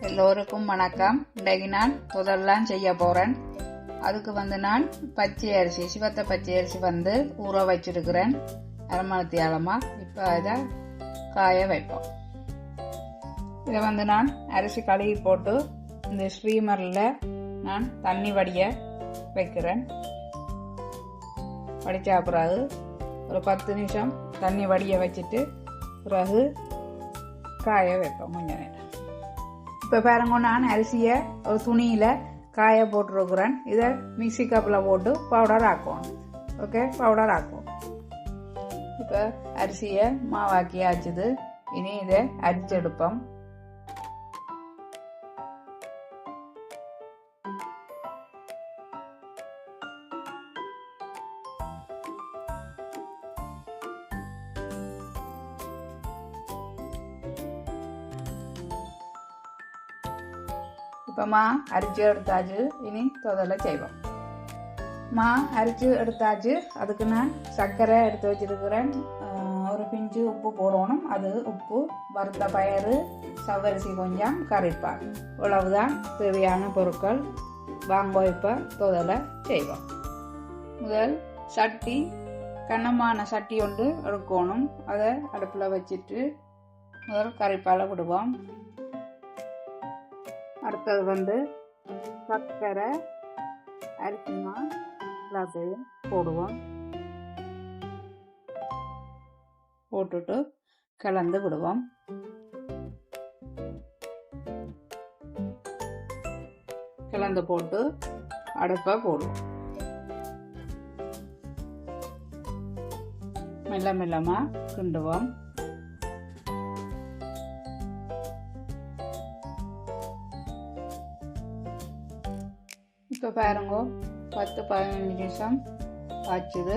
எல்லோருக்கும் வணக்கம். இன்றைக்கு நான் முதல்லாம் செய்ய போறேன். அதுக்கு நான் பச்சை அரிசி, சிவத்த பச்சை அரிசி ஊற வச்சிருக்கிறேன் அரமணத்தியாலமா. இப்போ இதை காய வைப்போம். இதை நான் அரிசி கழுவி போட்டு இந்த ஸ்ரீமரில் நான் தண்ணி வடிய வைக்கிறேன். வடிச்சா பிறகு ஒரு 10 நிமிஷம் தண்ணி வடிய வச்சுட்டு பிறகு காய வைப்போம் கொஞ்ச நேரம். இப்போ பாருங்க, நான் அரிசியை ஒரு துணியில் காய போட்டுருக்குறேன். இதை மிக்சி கப்பில் போட்டு பவுடர் ஆக்குவோம். ஓகே, பவுடர் ஆக்குவோம். இப்போ அரிசியை மாவாக்கி ஆச்சுது. இனி இதை அரிச்செடுப்போம். இப்போ அரிச்சு எடுத்தாச்சு. இனி தொதலை செய்வோம். அரிச்சு எடுத்தாச்சு. அதுக்கு நான் சர்க்கரை எடுத்து வச்சிருக்கிறேன். ஒரு பிஞ்சு உப்பு போடணும். அது உப்பு, வறுத்த பயறு, சவ்வரிசி, கொஞ்சம் கறிப்பால், இவ்வளவுதான் தேவையான பொருட்கள். வாங்க இப்போ தொதலை செய்வோம். முதல் சட்டி, கனமான சட்டி ஒன்று எடுக்கணும். அதை அடுப்பில் வச்சுட்டு முதல் கறிப்பாலை விடுவோம். அடுத்தது சர்க்கரை, அரிசிமா எல்லாத்தையும் போடுவோம். போட்டுட்டு கலந்து விடுவோம். கலந்து போட்டு அடுப்பை போடுவோம். மெல்ல மெல்லமா கிண்டுவோம். இப்போ பாருங்க, 10-15 நிமிஷம் ஆச்சுது.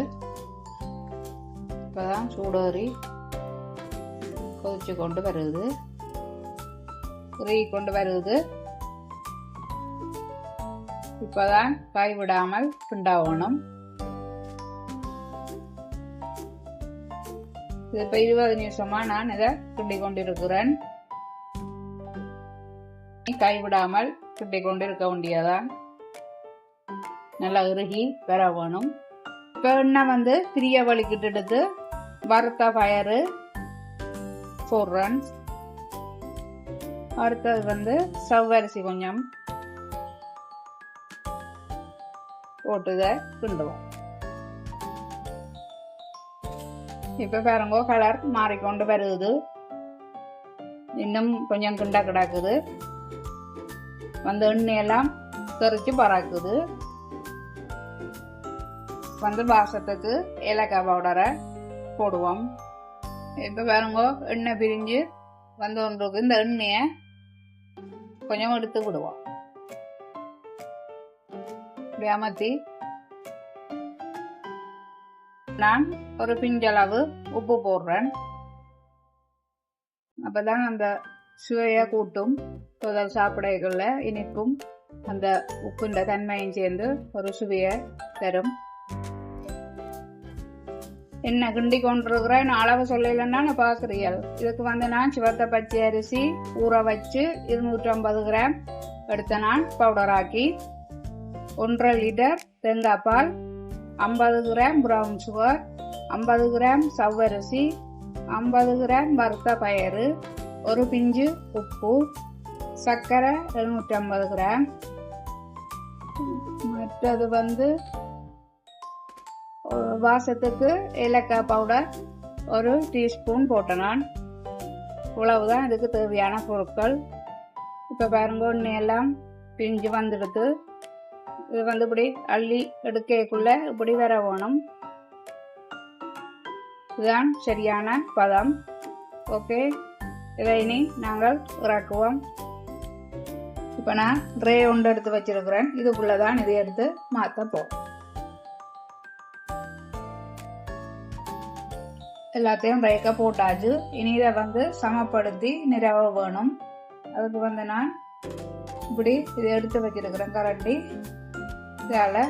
இப்போதான் சூடேறி கொதிச்சு கொண்டு வருது, கொண்டு வருது. இப்போதான் கைவிடாமல் கிண்டாகணும். இது இப்போ 20 நிமிஷமா நான் இதை கிண்டி கொண்டிருக்கிறேன். கைவிடாமல் கிண்டி கொண்டிருக்க வேண்டியதான். நல்லா இறுகி வர வேணும். இப்போ எண்ணெய் பிரிய வலிக்கிட்டு எடுத்து வறுத்த பயறு போடுறேன். அடுத்தது சவ்வரிசி கொஞ்சம் போட்டுதை கிண்டுவோம். இப்போ பாருங்க, கலர் மாறிக்கொண்டு வருது. இன்னும் கொஞ்சம் கிண்ட கிடக்குது. எண்ணெயெல்லாம் தெறிச்சு பறக்குது. வாசத்துக்கு ஏலக்காய் பவுடரை போடுவோம். இப்போ பாருங்க, எண்ணெய் பிரிஞ்சு ஒன்றுக்கு இந்த எண்ணெயை கொஞ்சம் எடுத்து விடுவோம். இப்படி அமர்த்தி நான் ஒரு பிஞ்சளவு உப்பு போடுறேன். அப்பதான் அந்த சுவையை கூட்டும். முதல் சாப்பிடக்குள்ள இனிப்பும் அந்த உப்புண்ட தன்மையும் சேர்ந்து ஒரு சுவையை தரும். என்ன கிண்டி கொண்டிருக்கிறேன், அளவு சொல்லலைன்னா நான் பார்க்குறீர்கள். இதுக்கு நான் சிவத்த பச்சை அரிசி ஊற வச்சு 250 கிராம் எடுத்த நான் பவுடர் ஆக்கி, 1.5 லிட்டர் தேங்காய் பால், 50 கிராம் ப்ரௌன் சுகர், 50 கிராம் சவ்வரிசி, 50 கிராம் வறுத்த பயறு, ஒரு பிஞ்சு உப்பு, சர்க்கரை 750 கிராம், மற்றது வாசத்துக்கு ஏலக்காய் பவுடர் ஒரு டீஸ்பூன் போட்டேன் நான். இவ்வளவுதான் இதுக்கு தேவையான பொருட்கள். இப்போ பாருங்க, எண்ணெயெல்லாம் பிரிஞ்சு வந்துடுது. இது இப்படி அள்ளி எடுக்கக்குள்ள இப்படி வர வேணும். இதுதான் சரியான பதம். ஓகே, இதை இனி நாங்கள் இறக்குவோம். இப்போ நான் ட்ரே ஒன்று எடுத்து வச்சிருக்கிறேன். இதுக்குள்ளதான் இதை எடுத்து மாற்ற போகிறோம். எல்லாத்தையும் ட்ரைக்காக போட்டாச்சு. இனி இதை சமப்படுத்தி நிறவ வேணும். அதுக்கு நான் இப்படி இதை எடுத்து வச்சிருக்கிறேன் கரண்டி. இதால்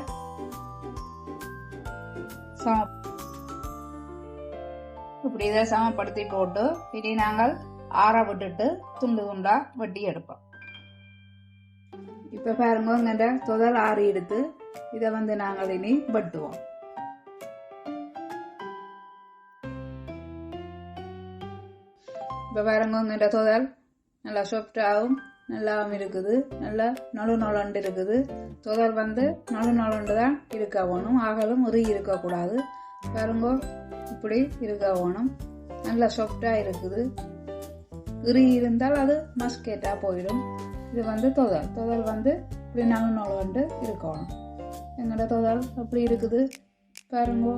இப்படி இதை சமப்படுத்தி போட்டு இனி நாங்கள் ஆற விட்டுட்டு துண்டு துண்டா வெட்டி எடுப்போம். இப்போ பாருங்க இங்கிட்ட தொதல் ஆறி எடுத்து இதை வந்து நாங்கள் இனி வெட்டுவோம். இப்போ பாருங்க இங்கிட்ட தொதல் நல்லா சாஃப்டாகவும் நல்லாவும் இருக்குது. நல்லா நொண்டு இருக்குது. தொதல் வந்து நொண்டு தான் இருக்க வேணும். ஆகலும் இருக்கக்கூடாது. பாருங்க இப்படி இருக்க வேணும். நல்லா சாஃப்டாக இருக்குது. இருந்தால் அது மஸ்கேட்டாக போயிடும். இது வந்து தொதல் வந்து இப்படி நொண்டு இருக்கணும். எங்களோட தொதல் அப்படி இருக்குது பாருங்க.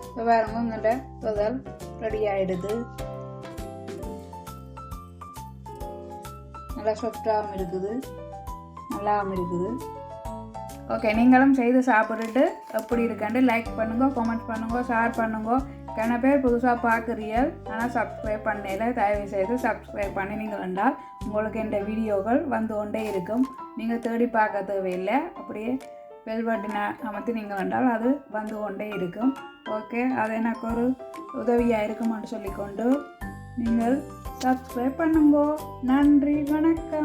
இப்போ பாருங்க எங்கள்கிட்ட தொதல் ரெடி ஆகிடுது. நல்லா சாஃப்டாகவும் இருக்குது, நல்லாவும் இருக்குது. ஓகே, நீங்களும் செய்து சாப்பிட்டுட்டு எப்படி இருக்குன்னு லைக் பண்ணுங்க, கமெண்ட் பண்ணுங்க, ஷேர் பண்ணுங்க. கன பேர் புதுசாக பார்க்குறீர்கள் ஆனால் சப்ஸ்கிரைப் பண்ணல. தயவு செய்து சப்ஸ்கிரைப் பண்ணி நீங்கள் வந்தால் உங்களுக்கு இந்த வீடியோக்கள் வந்து கொண்டே இருக்கும். நீங்கள் தேடி பார்க்க தேவையில்லை. அப்படியே பெல் பட்டனை அமர்த்தி நீங்கள் வந்தால் அது வந்து கொண்டே இருக்கும். ஓகே, அது எனக்கு ஒரு உதவியாக இருக்கும்னு சொல்லிக்கொண்டு நீங்கள் சப்ஸ்கிரைப் பண்ணுங்க. நன்றி, வணக்கம்.